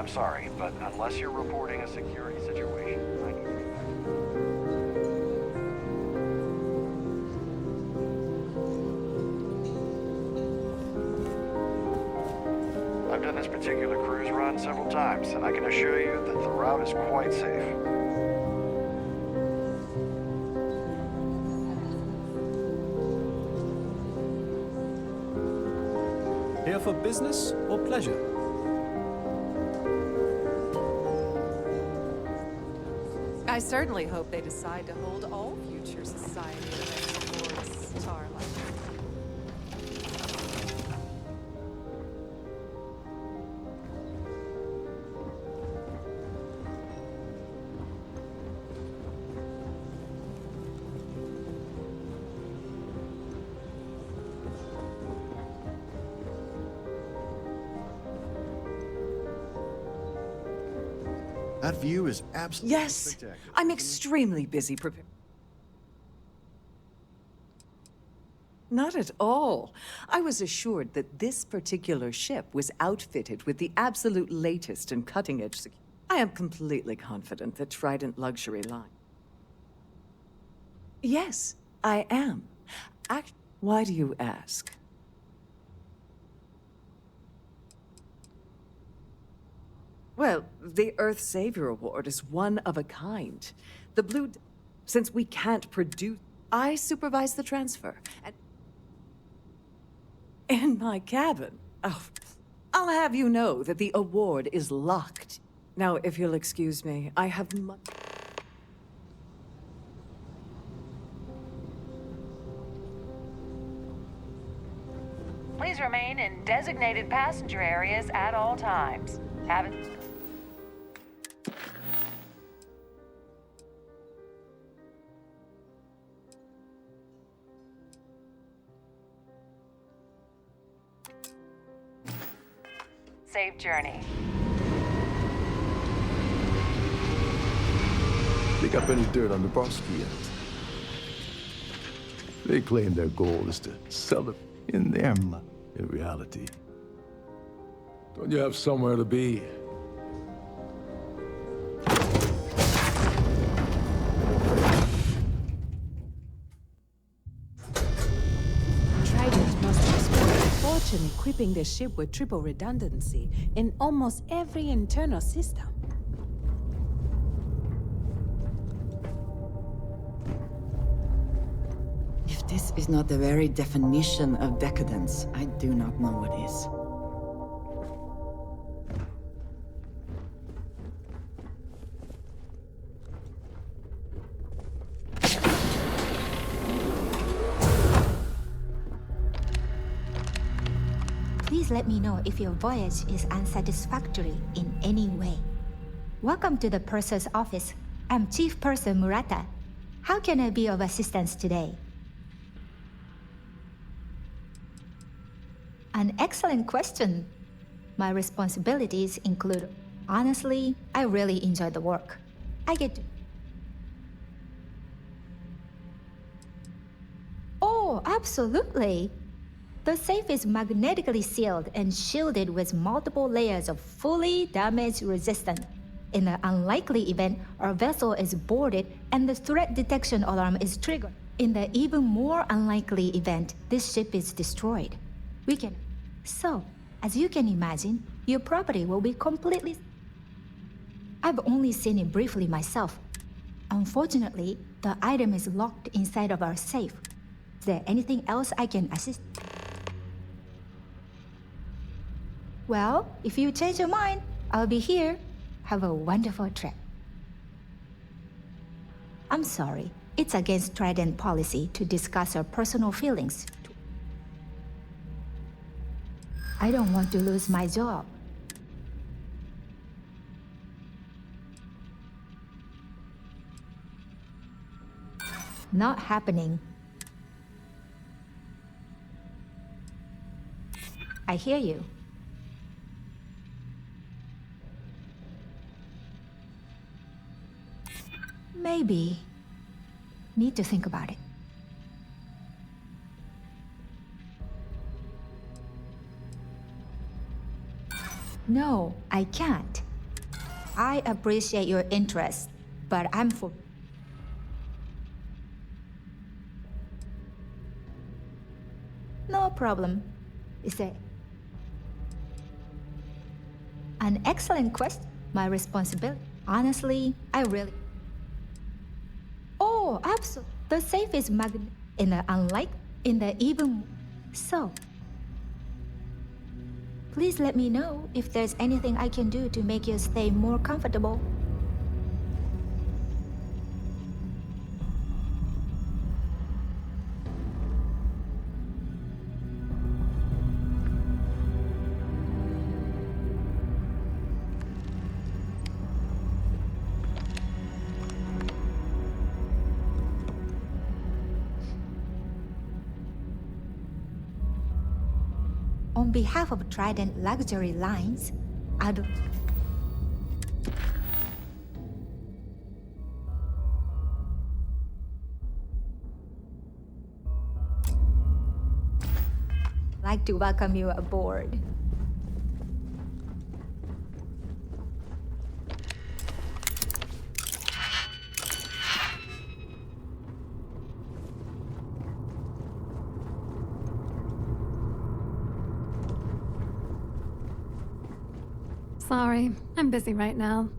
I'm sorry, but unless you're reporting a security situation, I need to be back. I've done this particular cruise run several times, and I can assure you that the route is quite safe. Here for business or pleasure? I certainly hope they decide to hold all future society events aboard Starlight. That view is absolutely Yes, spectacular. I'm extremely busy preparing. Not at all. I was assured that this particular ship was outfitted with the absolute latest and cutting-edge security. I am completely confident that Trident Luxury Line. Yes, I am. Why do you ask? Well, the Earth Savior Award is one of a kind. The Blue... Since we can't produce... I supervise the transfer, and... In my cabin? Oh, I'll have you know that the award is locked. Now, if you'll excuse me, I have much... Please remain in designated passenger areas at all times. Have it. Safe journey. Pick up any dirt on the Bosky yet? They claim their goal is to sell it in their money. In reality, don't you have somewhere to be? Trident must have spent a fortune equipping the ship with triple redundancy in almost every internal system. If this is not the very definition of decadence, I do not know what is. Please let me know if your voyage is unsatisfactory in any way. Welcome to the Purser's office. I'm Chief Purser Murata. How can I be of assistance today? An excellent question. My responsibilities include... Honestly, I really enjoy the work. I get to... Oh, absolutely! The safe is magnetically sealed and shielded with multiple layers of fully damage-resistant. In the unlikely event our vessel is boarded and the threat detection alarm is triggered. In the even more unlikely event this ship is destroyed, we can... So, as you can imagine, your property will be completely... I've only seen it briefly myself. Unfortunately, the item is locked inside of our safe. Is there anything else I can assist? Well, if you change your mind, I'll be here. Have a wonderful trip. I'm sorry. It's against Trident policy to discuss our personal feelings. I don't want to lose my job. Not happening. I hear you. Maybe. Need to think about it. No, I can't. I appreciate your interest, but I'm for. No problem. Is there an excellent question? My responsibility. Honestly, I really. Oh, absolutely. The safe is in the unlike in the even. So, please let me know if there's anything I can do to make your stay more comfortable. On behalf of Trident Luxury Lines, I'd like to welcome you aboard. Sorry, I'm busy right now.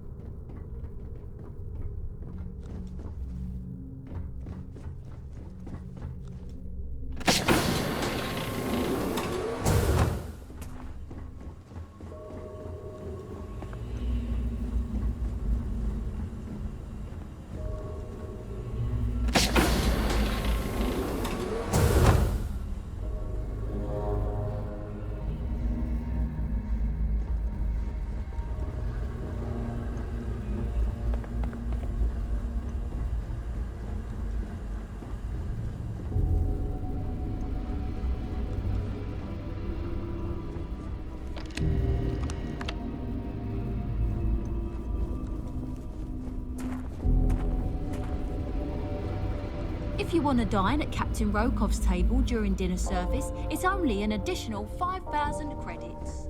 If you want to dine at Captain Rokov's table during dinner service, it's only an additional 5,000 credits.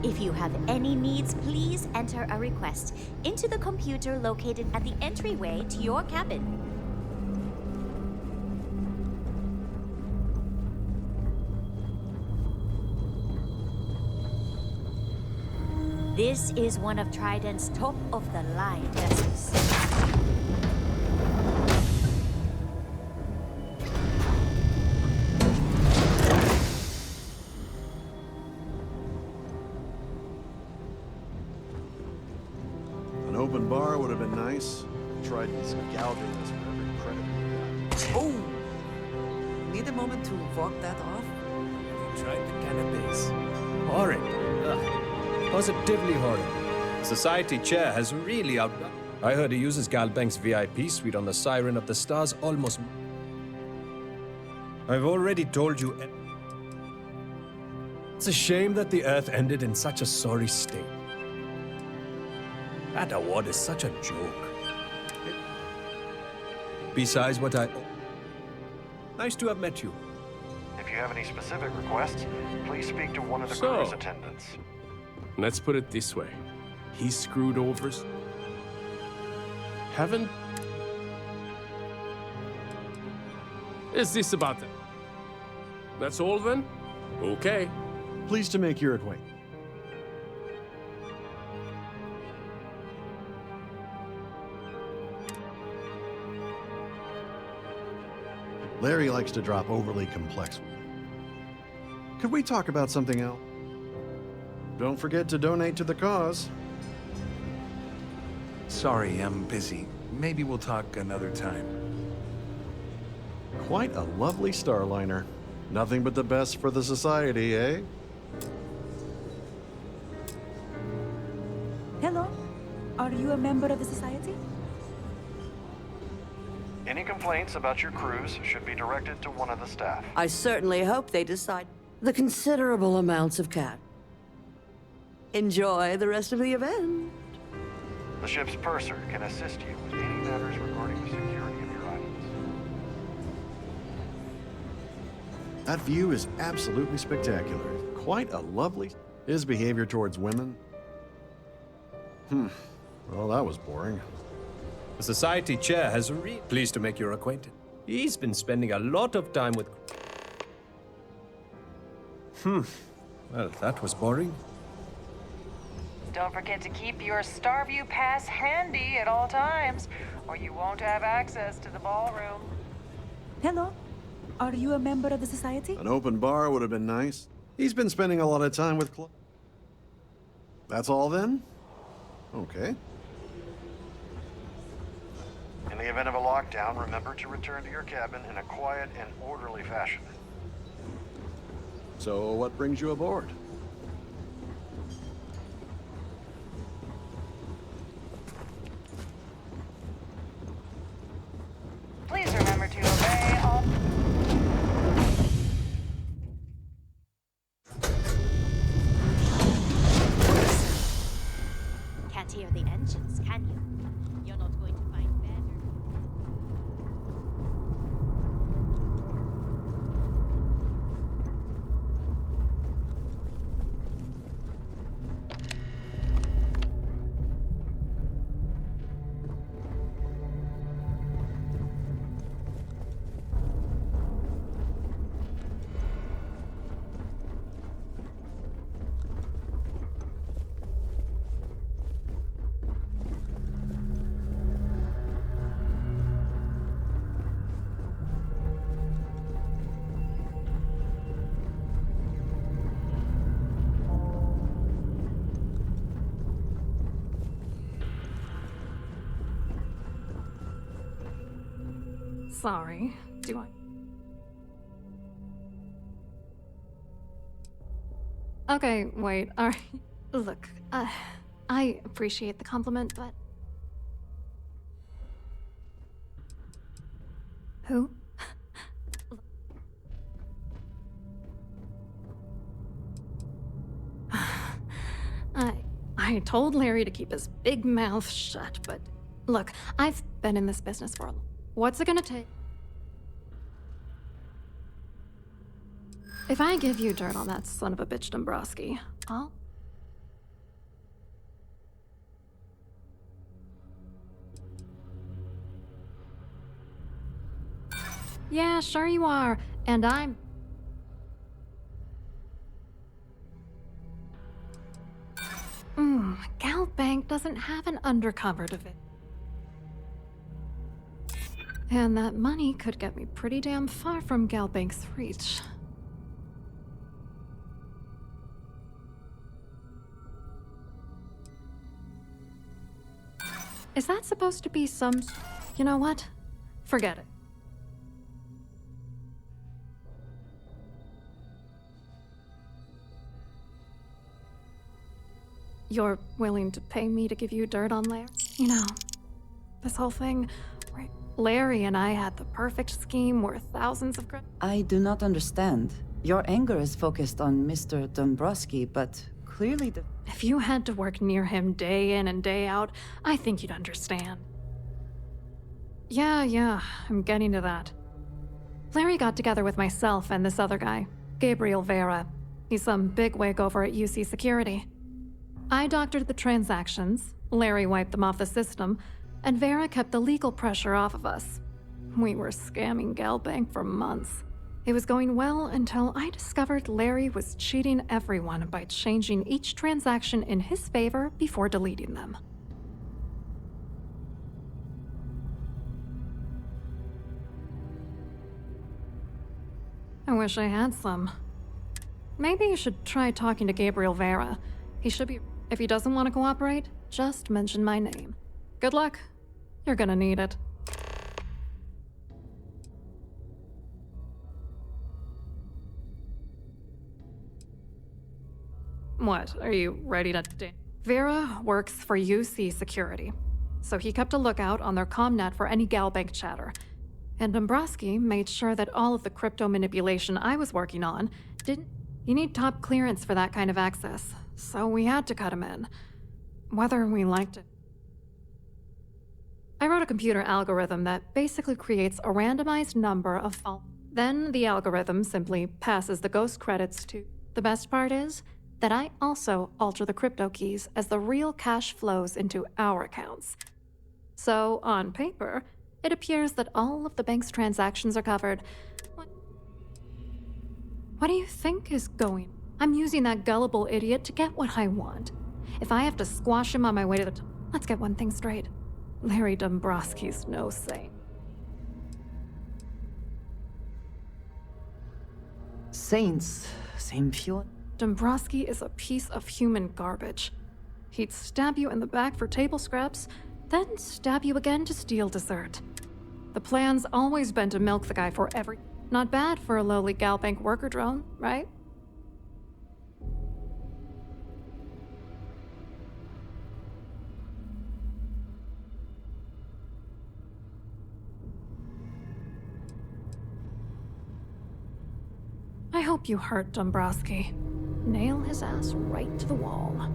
If you have any needs, please enter a request into the computer located at the entryway to your cabin. This is one of Trident's top-of-the-line vessels. An open bar would have been nice. Trident's gouging us for every credit we got. Oh! Need a moment to walk that off? Have you tried the cannabis? Horrid. Ugh. Positively horrid. Society chair has really outdone. I heard he uses Galbank's VIP suite on the Siren of the Stars almost. I've already told you. It's a shame that the Earth ended in such a sorry state. That award is such a joke. Besides what I... Nice to have met you. If you have any specific requests, please speak to one of the So- cruise attendants. Let's put it this way. He screwed over... Haven't... Is this about it? That's all then? Okay. Pleased to make your acquaintance. Larry likes to drop overly complex. Could we talk about something else? Don't forget to donate to the cause. Sorry, I'm busy. Maybe we'll talk another time. Quite a lovely starliner. Nothing but the best for the society, eh? Hello? Are you a member of the society? Any complaints about your cruise should be directed to one of the staff. I certainly hope they decide the considerable amounts of cash. Enjoy the rest of the event. The ship's purser can assist you with any matters regarding the security of your islands. That view is absolutely spectacular. Quite a lovely... His behavior towards women? Well, that was boring. The society chair has pleased to make your acquaintance. He's been spending a lot of time with... Well, that was boring. Don't forget to keep your Starview Pass handy at all times, or you won't have access to the ballroom. Hello. Are you a member of the Society? An open bar would have been nice. He's been spending a lot of time with That's all then? Okay. In the event of a lockdown, remember to return to your cabin in a quiet and orderly fashion. So, what brings you aboard? Please remember to obey all... Can't hear the engines, can you? You're not going to find better. Sorry. Do I? Okay, wait. All right. Look, I appreciate the compliment, but... Who? I told Larry to keep his big mouth shut, but... Look, I've been in this business for a... What's it gonna take? If I give you dirt on that son of a bitch Dombrowski, I'll... Yeah, sure you are. And I'm... Galbank doesn't have an undercover division. And that money could get me pretty damn far from Galbank's reach. Is that supposed to be some... You know what? Forget it. You're willing to pay me to give you dirt on Larry? You know, this whole thing... Larry and I had the perfect scheme worth thousands of I do not understand. Your anger is focused on Mr. Dombrowski, but clearly the... If you had to work near him day in and day out, I think you'd understand. Yeah, I'm getting to that. Larry got together with myself and this other guy, Gabriel Vera. He's some bigwig over at UC Security. I doctored the transactions, Larry wiped them off the system, and Vera kept the legal pressure off of us. We were scamming Galbank for months. It was going well until I discovered Larry was cheating everyone by changing each transaction in his favor before deleting them. I wish I had some. Maybe you should try talking to Gabriel Vera. He should be... If he doesn't want to cooperate, just mention my name. Good luck. You're gonna need it. What, are you ready to... Vera works for UC Security, so he kept a lookout on their commnet for any Galbank chatter. And Dombrowski made sure that all of the crypto manipulation I was working on didn't... You need top clearance for that kind of access, so we had to cut him in. Whether we liked it. I wrote a computer algorithm that basically creates a randomized number of Then the algorithm simply passes the ghost credits to. The best part is that I also alter the crypto keys as the real cash flows into our accounts. So, on paper, it appears that all of the bank's transactions are covered. What do you think is going? I'm using that gullible idiot to get what I want. If I have to squash him on my way to the top. Let's get one thing straight. Larry Dombrowski's no saint. Saints, same fuel. Dombrowski is a piece of human garbage. He'd stab you in the back for table scraps, then stab you again to steal dessert. The plan's always been to milk the guy for every. Not bad for a lowly Galbank worker drone, right? I hope you hurt Dombrowski. Nail his ass right to the wall.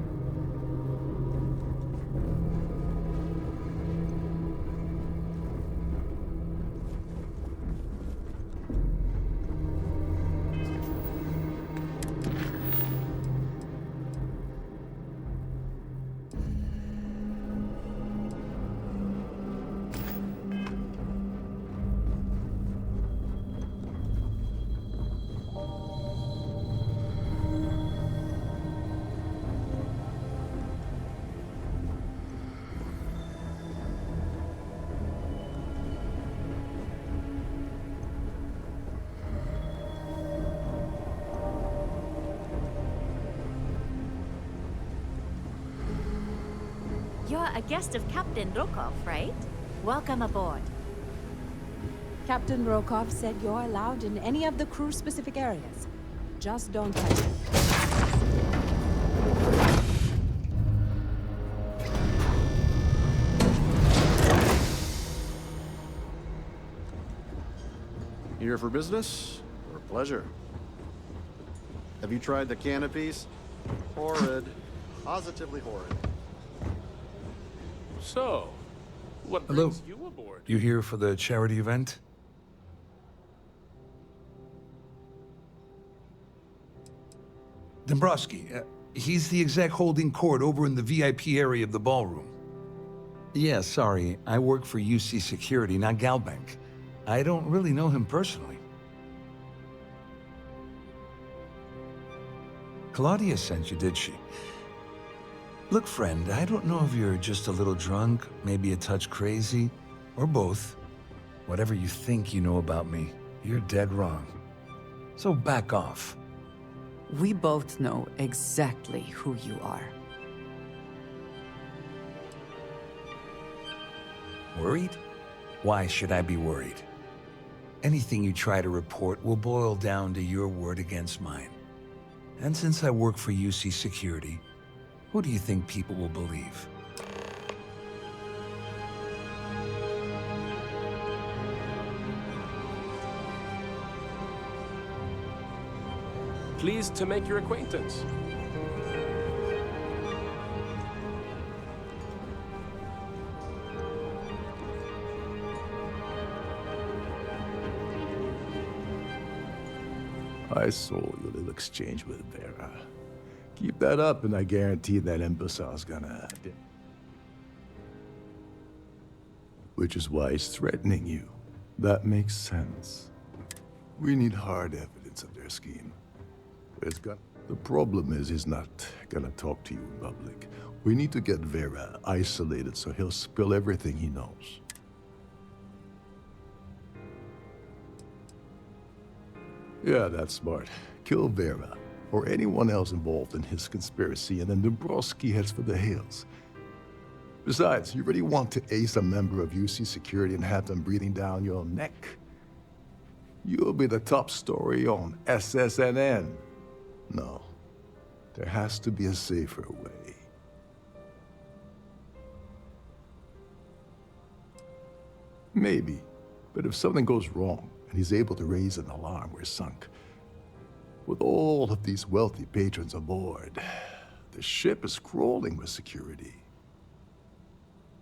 You're a guest of Captain Rokov, right? Welcome aboard. Captain Rokov said you're allowed in any of the crew-specific areas. Just don't touch it. Here for business or pleasure? Have you tried the canopies? Horrid. Positively horrid. So, what Hello. brings you aboard? You here for the charity event? Dombrowski, he's the exec holding court over in the VIP area of the ballroom. Yeah, sorry, I work for UC Security, not Galbank. I don't really know him personally. Claudia sent you, did she? Look, friend, I don't know if you're just a little drunk, maybe a touch crazy, or both. Whatever you think you know about me, you're dead wrong. So back off. We both know exactly who you are. Worried? Why should I be worried? Anything you try to report will boil down to your word against mine. And since I work for UC Security, who do you think people will believe? Pleased to make your acquaintance. I saw your little exchange with Vera. Keep that up, and I guarantee that imbecile's gonna... Which is why he's threatening you. That makes sense. We need hard evidence of their scheme. The problem is he's not gonna talk to you in public. We need to get Vera isolated so he'll spill everything he knows. Yeah, that's smart. Kill Vera, or anyone else involved in his conspiracy, and then Dombrowski heads for the hills. Besides, you really want to ace a member of UC Security and have them breathing down your neck? You'll be the top story on SSNN. No, there has to be a safer way. Maybe, but if something goes wrong and he's able to raise an alarm, we're sunk. With all of these wealthy patrons aboard, the ship is crawling with security.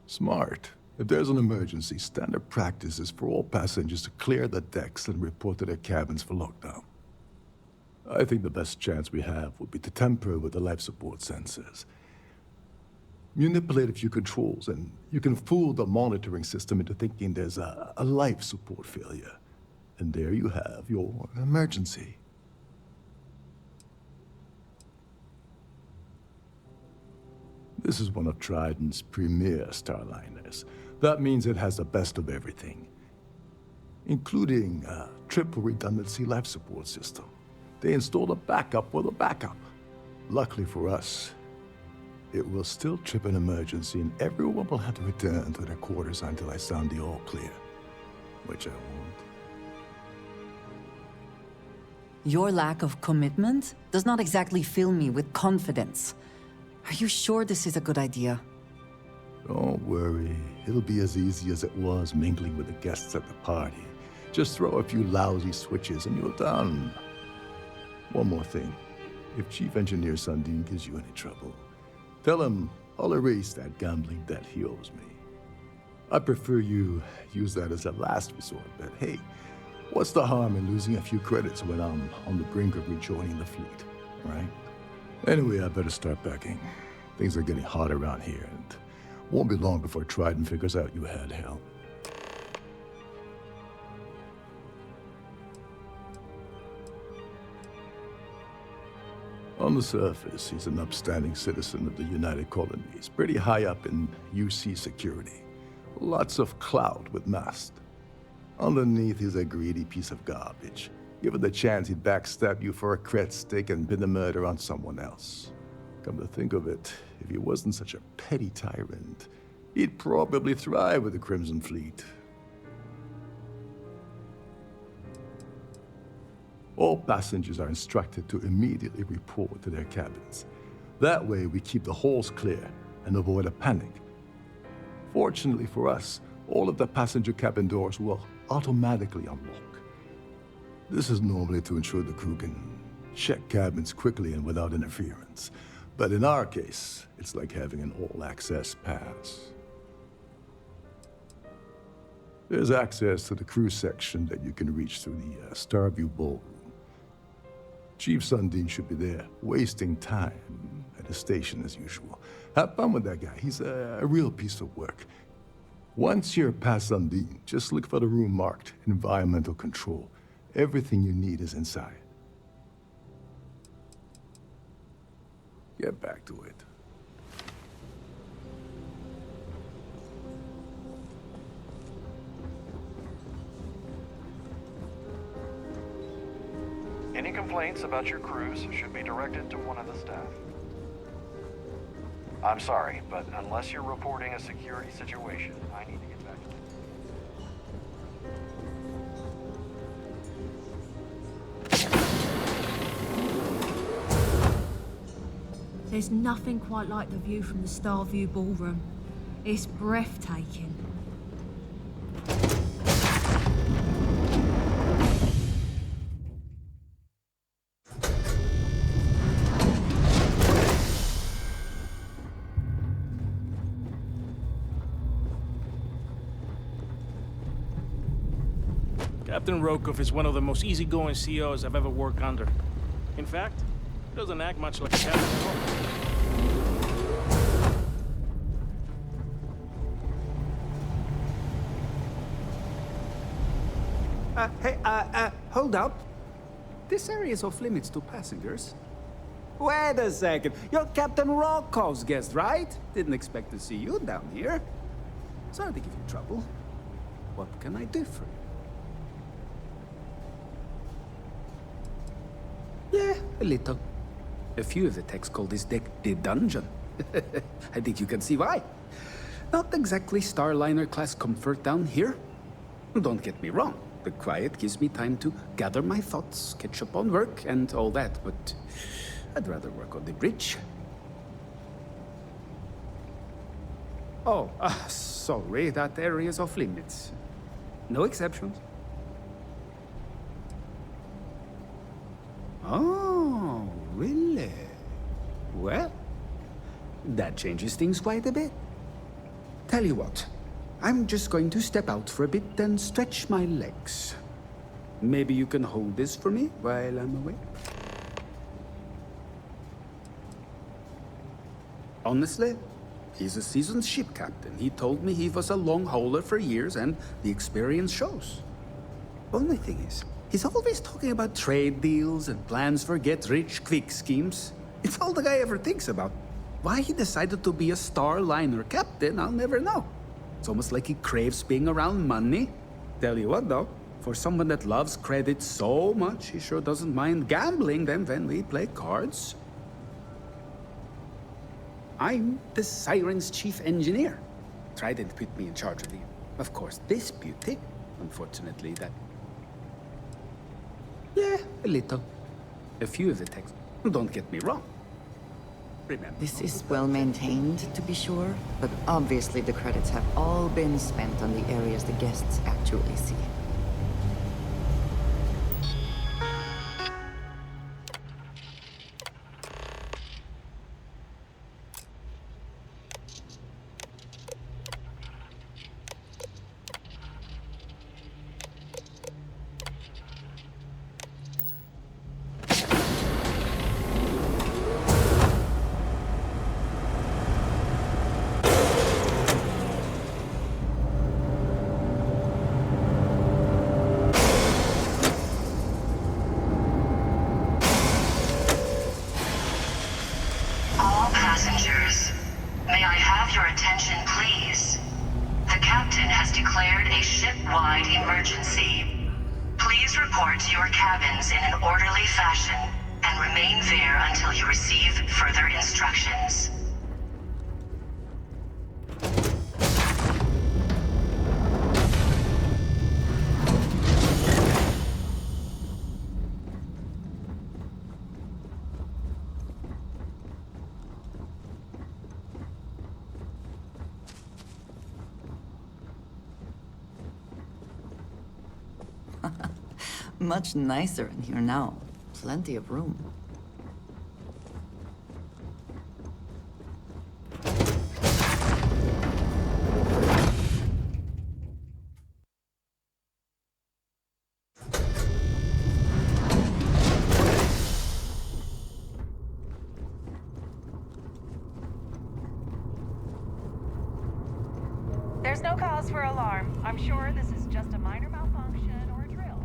Smart. If there's an emergency, standard practice is for all passengers to clear the decks and report to their cabins for lockdown. I think the best chance we have would be to tamper with the life support sensors. Manipulate a few controls, and you can fool the monitoring system into thinking there's a life support failure. And there you have your emergency. This is one of Trident's premier starliners. That means it has the best of everything, including a triple redundancy life support system. They installed a backup with a backup. Luckily for us, it will still trip an emergency and everyone will have to return to their quarters until I sound the all clear, which I won't. Your lack of commitment does not exactly fill me with confidence. Are you sure this is a good idea? Don't worry. It'll be as easy as it was mingling with the guests at the party. Just throw a few lousy switches and you're done. One more thing. If Chief Engineer Sundin gives you any trouble, tell him I'll erase that gambling debt he owes me. I prefer you use that as a last resort, but hey, what's the harm in losing a few credits when I'm on the brink of rejoining the fleet, right? Anyway, I better start packing. Things are getting hot around here, and won't be long before Trident figures out you had help. On the surface, he's an upstanding citizen of the United Colonies, pretty high up in UC security. Lots of clout with Mast. Underneath, he's a greedy piece of garbage. Given the chance, he'd backstab you for a cred stick and pin the murder on someone else. Come to think of it, if he wasn't such a petty tyrant, he'd probably thrive with the Crimson Fleet. All passengers are instructed to immediately report to their cabins. That way, we keep the halls clear and avoid a panic. Fortunately for us, all of the passenger cabin doors will automatically unlock. This is normally to ensure the crew can check cabins quickly and without interference. But in our case, it's like having an all-access pass. There's access to the crew section that you can reach through the Starview Ballroom. Chief Sundin should be there, wasting time at his station as usual. Have fun with that guy. He's a real piece of work. Once you're past Sundin, just look for the room marked Environmental Control. Everything you need is inside. Get back to it. Any complaints about your cruise should be directed to one of the staff. I'm sorry, but unless you're reporting a security situation, I need to get back to There's nothing quite like the view from the Starview Ballroom. It's breathtaking. Captain Rokov is one of the most easygoing CEOs I've ever worked under. In fact, he doesn't act much like a captain at all. Hold up. This area is off limits to passengers. Wait a second. You're Captain Rokov's guest, right? Didn't expect to see you down here. Sorry to give you trouble. What can I do for you? Yeah, a little. A few of the techs call this deck the dungeon. I think you can see why. Not exactly Starliner-class comfort down here. Don't get me wrong. The quiet gives me time to gather my thoughts, catch up on work, and all that, but I'd rather work on the bridge. Oh, sorry, that area's off limits. No exceptions. Oh, really? Well, that changes things quite a bit. Tell you what, I'm just going to step out for a bit and stretch my legs. Maybe you can hold this for me while I'm away? Honestly, he's a seasoned ship captain. He told me he was a long hauler for years, and the experience shows. Only thing is, he's always talking about trade deals and plans for get-rich-quick schemes. It's all the guy ever thinks about. Why he decided to be a star liner captain, I'll never know. It's almost like he craves being around money. Tell you what, though, for someone that loves credit so much, he sure doesn't mind gambling them when we play cards. I'm the Siren's chief engineer. Trident put me in charge of of course, this beauty. Unfortunately, that... Yeah, a little. A few of the texts. Don't get me wrong. Remember. This is well maintained, to be sure, but obviously the credits have all been spent on the areas the guests actually see. Passengers, may I have your attention, please? The captain has declared a ship-wide emergency. Please report to your cabins in an orderly fashion and remain there until you receive further instructions. Much nicer in here now. Plenty of room. There's no cause for alarm. I'm sure this is just a minor malfunction or a drill.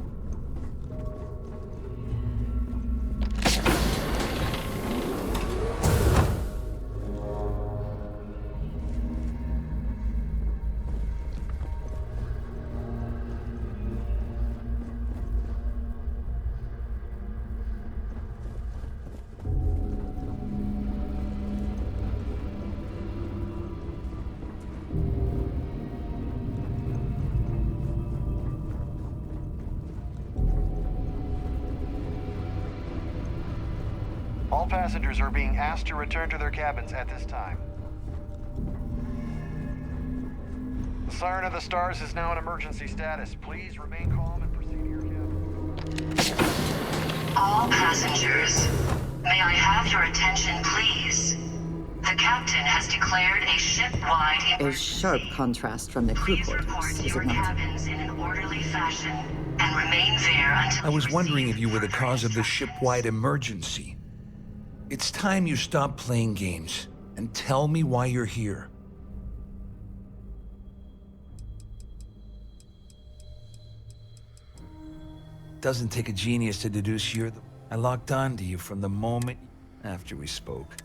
All passengers are being asked to return to their cabins at this time. The Siren of the Stars is now in emergency status. Please remain calm and proceed to your cabins. All passengers, may I have your attention, please? The captain has declared a ship-wide A emergency. sharp contrast from the crew Please report quarters, to is your it not? cabins in an orderly fashion and remain there until I was wondering if you were the cause of the ship-wide emergency. It's time you stop playing games and tell me why you're here. Doesn't take a genius to deduce you're the... I locked on to you from the moment after we spoke.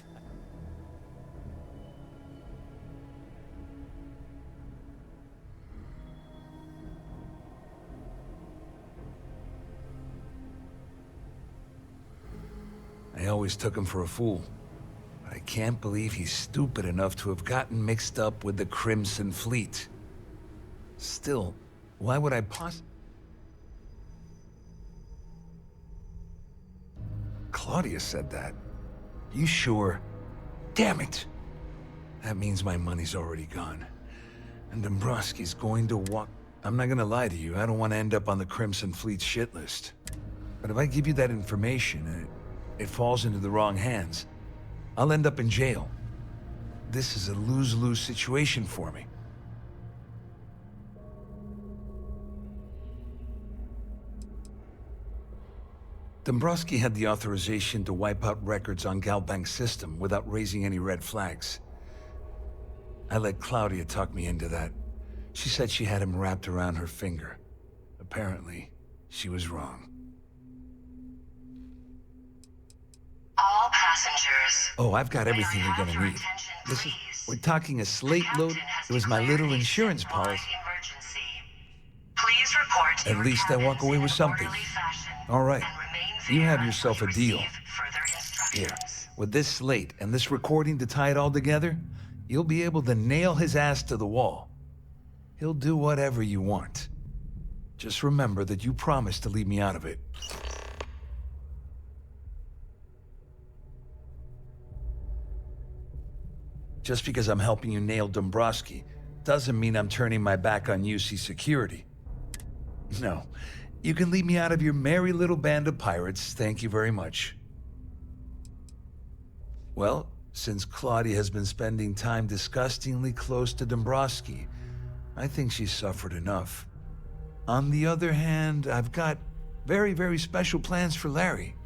I always took him for a fool. But I can't believe he's stupid enough to have gotten mixed up with the Crimson Fleet. Still, why would I Claudia said that. You sure? Damn it! That means my money's already gone. And Dombrowski's going to walk... I'm not gonna lie to you, I don't want to end up on the Crimson Fleet shit list. But if I give you that information and it falls into the wrong hands, I'll end up in jail. This is a lose-lose situation for me. Dombrowski had the authorization to wipe out records on Galbank's system without raising any red flags. I let Claudia talk me into that. She said she had him wrapped around her finger. Apparently, she was wrong. All passengers. Oh, I've got everything you're gonna need. Listen, we're talking a slate load. It was my little insurance policy. Please report At least I walk away with something. All right, you have yourself a deal. Here, with this slate and this recording to tie it all together, you'll be able to nail his ass to the wall. He'll do whatever you want. Just remember that you promised to leave me out of it. Just because I'm helping you nail Dombrowski doesn't mean I'm turning my back on UC security. No, you can leave me out of your merry little band of pirates, thank you very much. Well, since Claudia has been spending time disgustingly close to Dombrowski, I think she's suffered enough. On the other hand, I've got very, very special plans for Larry.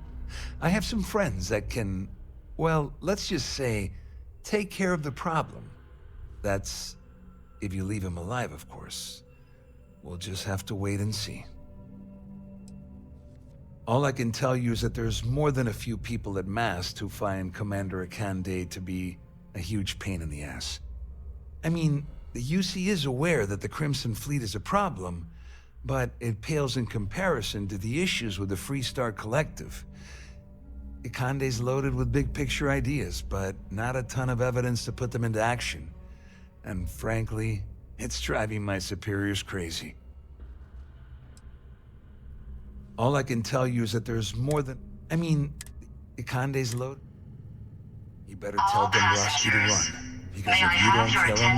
I have some friends that can, well, let's just say, take care of the problem. That's if you leave him alive, of course. We'll just have to wait and see. All I can tell you is that there's more than a few people at Mast who find Commander Akande to be a huge pain in the ass. I mean, the UC is aware that the Crimson Fleet is a problem, but it pales in comparison to the issues with the Freestar Collective. Akande's loaded with big-picture ideas, but not a ton of evidence to put them into action. And frankly, it's driving my superiors crazy. All I can tell you is that there's more than... I mean, Akande's loaded. You better tell Dombrowski to run, because if you don't kill him,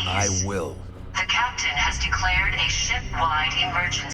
I will. The captain has declared a ship-wide emergency.